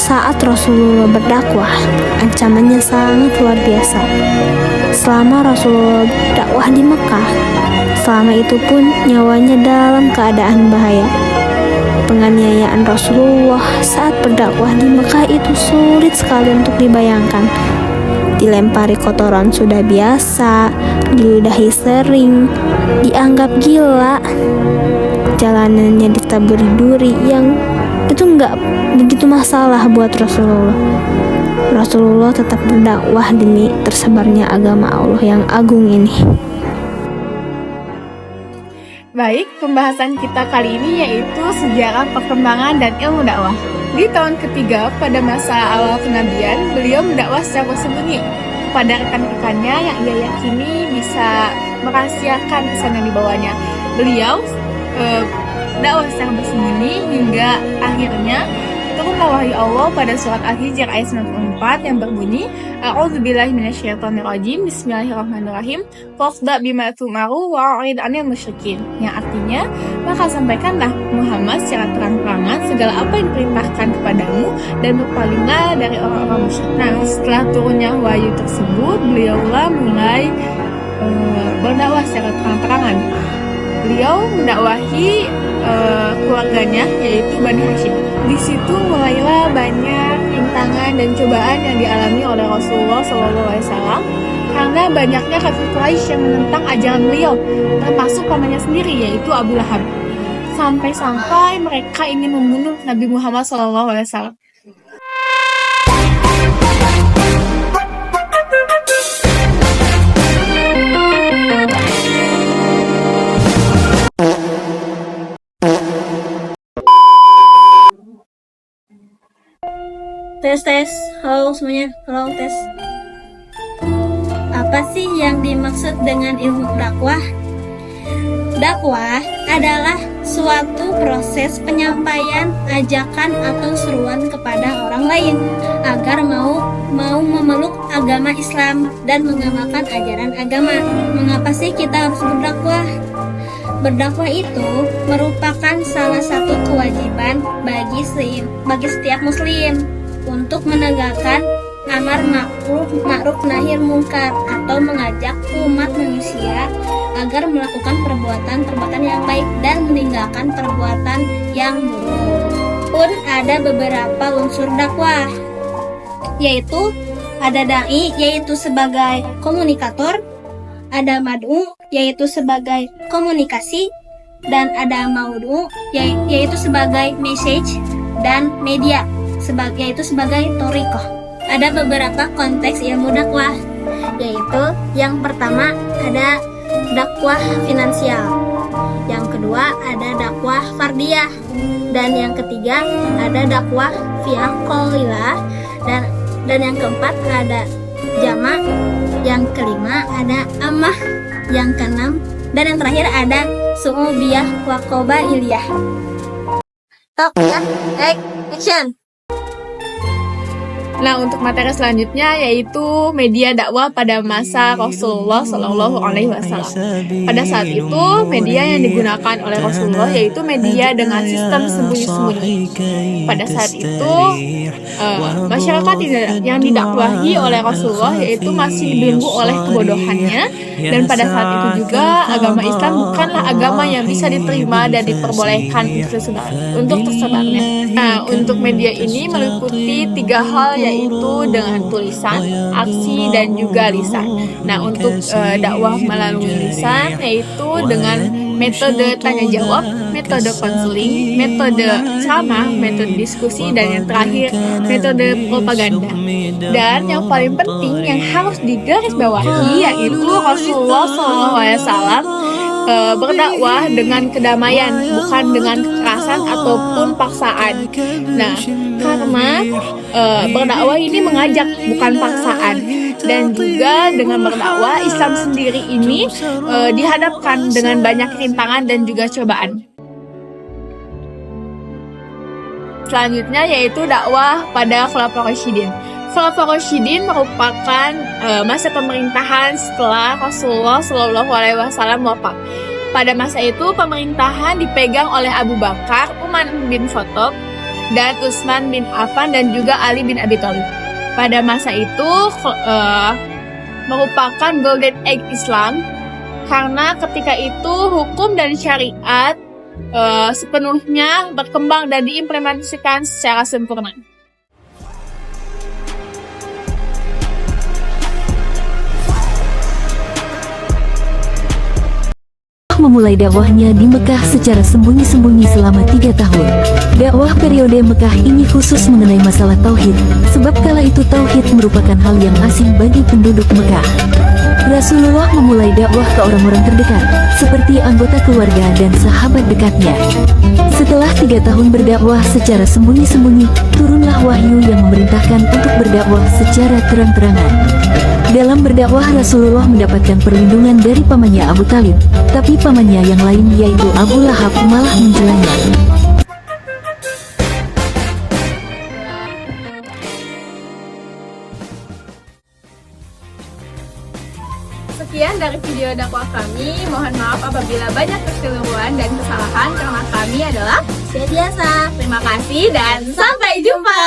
Saat Rasulullah berdakwah, ancamannya sangat luar biasa. Selama Rasulullah dakwah di Mekah, selama itu pun nyawanya dalam keadaan bahaya. Penganiayaan Rasulullah saat berdakwah di Mekah itu sulit sekali untuk dibayangkan. Dilempari kotoran sudah biasa, diludahi sering, dianggap gila. Jalanannya ditaburi duri yang itu nggak begitu masalah buat Rasulullah. Rasulullah tetap berdakwah demi tersebarnya agama Allah yang agung ini. Baik, pembahasan kita kali ini yaitu sejarah perkembangan dan ilmu dakwah. Di tahun ketiga pada masa awal kenabian, beliau mendakwah secara sembunyi kepada rekan-rekannya yang ia yakini bisa merahasiakan pesan yang dibawanya. Beliau dakwah secara bersembunyi hingga akhirnya turunlah wahyu Allah pada surat Al-Hijr ayat 94 yang berbunyi, A'udzubillahi minasyaitonirrajim, Bismillahirrahmanirrahim, Faqda bima tu'maru wa'rid 'anil musyrikin. Yang artinya, maka sampaikanlah Muhammad secara terang-terangan segala apa yang diperintahkan kepadamu dan berpalinglah dari orang-orang musyrik. Nah, setelah turunnya wahyu tersebut, beliaulah mulai berdakwah secara terang-terangan. Beliau mendakwahi keluarganya yaitu Bani Hashim. Di situ mulailah banyak rintangan dan cobaan yang dialami oleh Rasulullah SAW karena banyaknya kafir Quraisy yang menentang ajaran beliau, termasuk pamannya sendiri yaitu Abu Lahab. Sampai-sampai mereka ingin membunuh Nabi Muhammad SAW. Tes, halo semuanya, halo tes. Apa sih yang dimaksud dengan ilmu dakwah? Dakwah adalah suatu proses penyampaian ajakan atau seruan kepada orang lain agar mau memeluk agama Islam dan mengamalkan ajaran agama. Mengapa sih kita harus berdakwah? Berdakwah itu merupakan salah satu kewajiban bagi setiap muslim untuk menegakkan amar ma'ruf nahi munkar atau mengajak umat manusia agar melakukan perbuatan yang baik dan meninggalkan perbuatan yang buruk. Pun ada beberapa unsur dakwah, yaitu ada dai yaitu sebagai komunikator, ada mad'u yaitu sebagai komunikasi, dan ada maudu yaitu sebagai message, dan media yaitu sebagai thoriqah. Ada beberapa konteks ilmu dakwah, yaitu yang pertama ada dakwah finansial, yang kedua ada dakwah fardiyah, dan yang ketiga ada dakwah fi'ah qalilah, dan yang keempat ada jama', yang kelima ada ammah, yang keenam dan yang terakhir ada su'ubiyah wa qabailiyah. Talk ya, action. Nah, untuk materi selanjutnya yaitu media dakwah pada masa Rasulullah SAW. Pada saat itu, media yang digunakan oleh Rasulullah yaitu media dengan sistem sembunyi-sembunyi. Pada saat itu, masyarakat yang didakwahi oleh Rasulullah yaitu masih dibelenggu oleh kebodohannya, dan pada saat itu juga agama Islam bukanlah agama yang bisa diterima dan diperbolehkan untuk tersebarnya. Nah, untuk media ini meliputi 3 hal yaitu dengan tulisan, aksi, dan juga lisan. Nah, untuk dakwah melalui lisan yaitu dengan metode tanya jawab, metode konseling, metode ceramah, metode diskusi, dan yang terakhir metode propaganda. Dan yang paling penting yang harus digarisbawahi yaitu Rasulullah SAW berdakwah dengan kedamaian, bukan dengan kekerasan ataupun paksaan. Nah, karena berdakwah ini mengajak, bukan paksaan. Dan juga dengan berdakwah, Islam sendiri ini dihadapkan dengan banyak rintangan dan juga cobaan. Selanjutnya yaitu dakwah pada Khulafaur Rasyidin. Khulafaur Rasyidin merupakan masa pemerintahan setelah Rasulullah SAW wafat. Pada masa itu pemerintahan dipegang oleh Abu Bakar, Umar bin Khattab, dan Utsman bin Affan dan juga Ali bin Abi Thalib. Pada masa itu merupakan golden age Islam karena ketika itu hukum dan syariat sepenuhnya berkembang dan diimplementasikan secara sempurna. Memulai dakwahnya di Mekah secara sembunyi-sembunyi selama 3 tahun. Dakwah periode Mekah ini khusus mengenai masalah tauhid, sebab kala itu tauhid merupakan hal yang asing bagi penduduk Mekah. Rasulullah memulai dakwah ke orang-orang terdekat, seperti anggota keluarga dan sahabat dekatnya. Setelah 3 tahun berdakwah secara sembunyi-sembunyi, turunlah wahyu yang memerintahkan untuk berdakwah secara terang-terangan. Dalam berdakwah, Rasulullah mendapatkan perlindungan dari pamannya Abu Thalib, tapi pamannya yang lain yaitu Abu Lahab malah mencelanya. Sekian dari video dakwah kami. Mohon maaf apabila banyak kekeliruan dan kesalahan karena kami adalah Biasa. terima kasih dan sampai jumpa.